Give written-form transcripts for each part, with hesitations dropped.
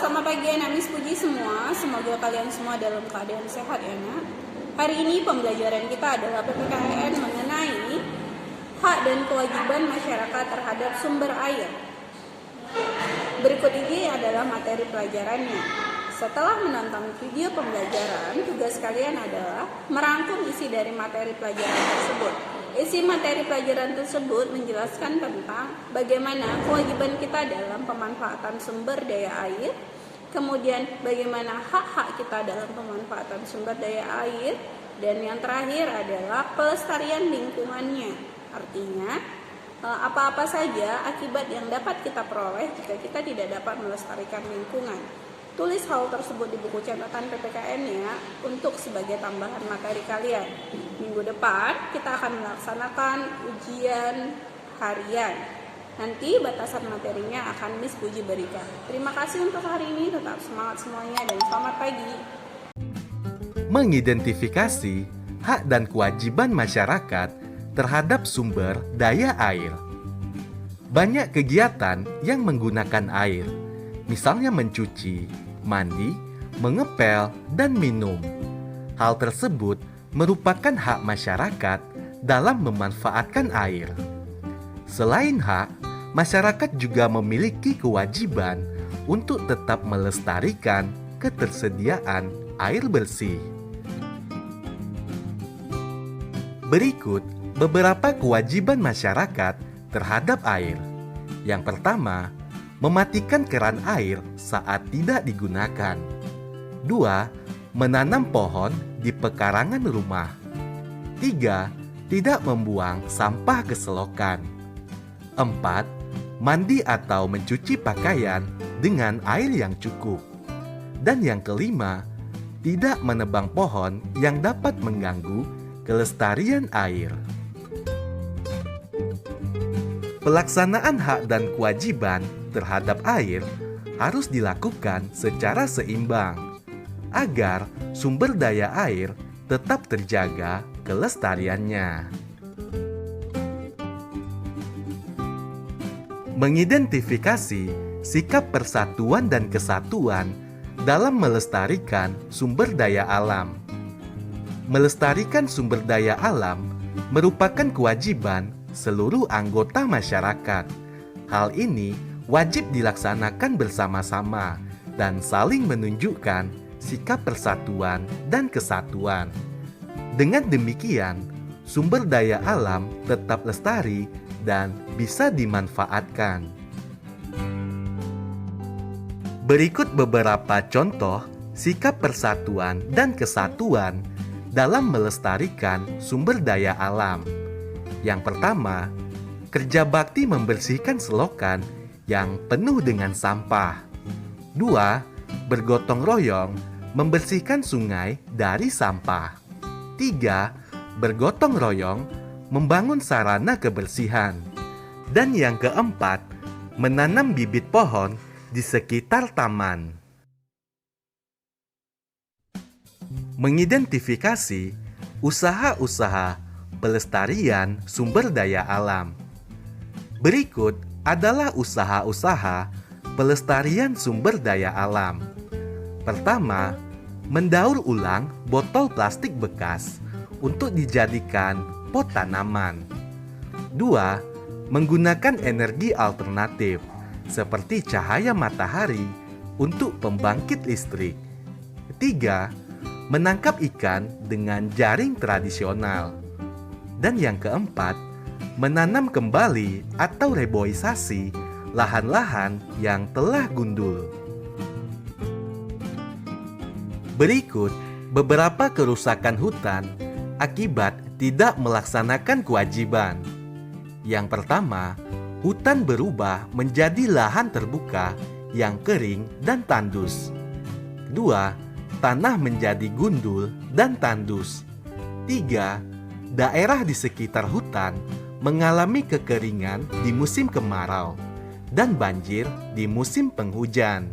Selamat pagi anak Miss Puji semua. Semoga kalian semua dalam keadaan sehat ya nak. Hari ini pembelajaran kita adalah PPKN mengenai hak dan kewajiban masyarakat terhadap sumber air. Berikut ini adalah materi pelajarannya. Setelah menonton video pembelajaran, tugas kalian adalah merangkum isi dari materi pelajaran tersebut. Isi materi pelajaran tersebut menjelaskan tentang bagaimana kewajiban kita dalam pemanfaatan sumber daya air, kemudian bagaimana hak-hak kita dalam pemanfaatan sumber daya air, dan yang terakhir adalah pelestarian lingkungannya. Artinya, apa-apa saja akibat yang dapat kita peroleh jika kita tidak dapat melestarikan lingkungan. Tulis hal tersebut di buku catatan PPKN ya, untuk sebagai tambahan materi kalian. Minggu depan kita akan melaksanakan ujian harian. Nanti batasan materinya akan Miss Puji berikan. Terima kasih untuk hari ini, tetap semangat semuanya dan selamat pagi. Mengidentifikasi hak dan kewajiban masyarakat terhadap sumber daya air. Banyak kegiatan yang menggunakan air, misalnya mencuci, mandi, mengepel, dan minum. Hal tersebut merupakan hak masyarakat dalam memanfaatkan air. Selain hak, masyarakat juga memiliki kewajiban untuk tetap melestarikan ketersediaan air bersih. Berikut beberapa kewajiban masyarakat terhadap air. Yang pertama, mematikan keran air saat tidak digunakan. 2. Menanam pohon di pekarangan rumah. 3. Tidak membuang sampah ke selokan. 4. Mandi atau mencuci pakaian dengan air yang cukup. Dan yang kelima, tidak menebang pohon yang dapat mengganggu kelestarian air. Pelaksanaan hak dan kewajiban terhadap air harus dilakukan secara seimbang agar sumber daya air tetap terjaga kelestariannya. Mengidentifikasi sikap persatuan dan kesatuan dalam melestarikan sumber daya alam. Melestarikan sumber daya alam merupakan kewajiban seluruh anggota masyarakat. Hal ini wajib dilaksanakan bersama-sama dan saling menunjukkan sikap persatuan dan kesatuan. Dengan demikian, sumber daya alam tetap lestari dan bisa dimanfaatkan. Berikut beberapa contoh sikap persatuan dan kesatuan dalam melestarikan sumber daya alam. Yang pertama, kerja bakti membersihkan selokan yang penuh dengan sampah. 2. Bergotong royong membersihkan sungai dari sampah. 3. Bergotong royong membangun sarana kebersihan. Dan yang keempat, menanam bibit pohon di sekitar taman. Mengidentifikasi usaha-usaha pelestarian sumber daya alam. Berikut adalah usaha-usaha pelestarian sumber daya alam. Pertama, mendaur ulang botol plastik bekas untuk dijadikan pot tanaman. 2. Menggunakan energi alternatif seperti cahaya matahari untuk pembangkit listrik. 3. Menangkap ikan dengan jaring tradisional. Dan yang keempat, menanam kembali atau reboisasi lahan-lahan yang telah gundul. Berikut beberapa kerusakan hutan akibat tidak melaksanakan kewajiban. Yang pertama, hutan berubah menjadi lahan terbuka yang kering dan tandus. 2. Tanah menjadi gundul dan tandus. 3. Daerah di sekitar hutan mengalami kekeringan di musim kemarau dan banjir di musim penghujan.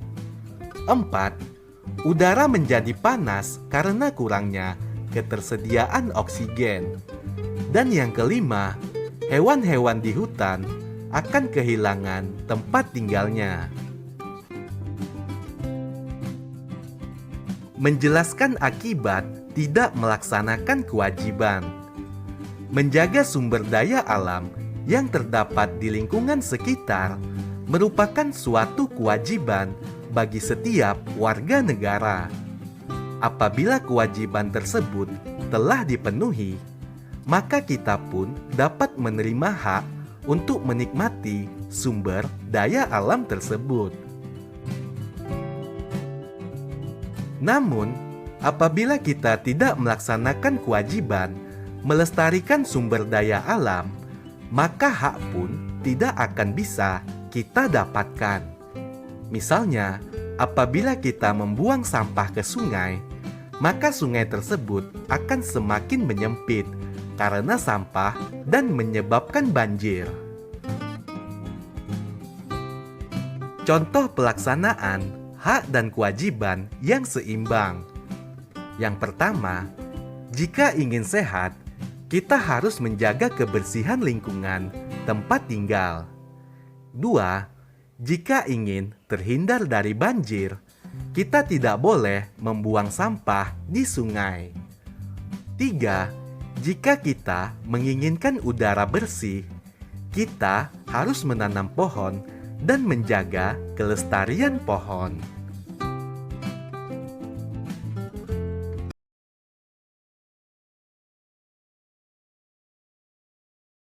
4. Udara menjadi panas karena kurangnya ketersediaan oksigen. Dan yang kelima, hewan-hewan di hutan akan kehilangan tempat tinggalnya. menjelaskan akibat tidak melaksanakan kewajiban. Menjaga sumber daya alam yang terdapat di lingkungan sekitar merupakan suatu kewajiban bagi setiap warga negara. Apabila kewajiban tersebut telah dipenuhi, maka kita pun dapat menerima hak untuk menikmati sumber daya alam tersebut. Namun, apabila kita tidak melaksanakan kewajiban melestarikan sumber daya alam, maka hak pun tidak akan bisa kita dapatkan. Misalnya, apabila kita membuang sampah ke sungai, maka sungai tersebut akan semakin menyempit karena sampah dan menyebabkan banjir. Contoh pelaksanaan hak dan kewajiban yang seimbang. Yang pertama, jika ingin sehat, kita harus menjaga kebersihan lingkungan tempat tinggal. 2. Jika ingin terhindar dari banjir, kita tidak boleh membuang sampah di sungai. 3. Jika kita menginginkan udara bersih, kita harus menanam pohon dan menjaga kelestarian pohon.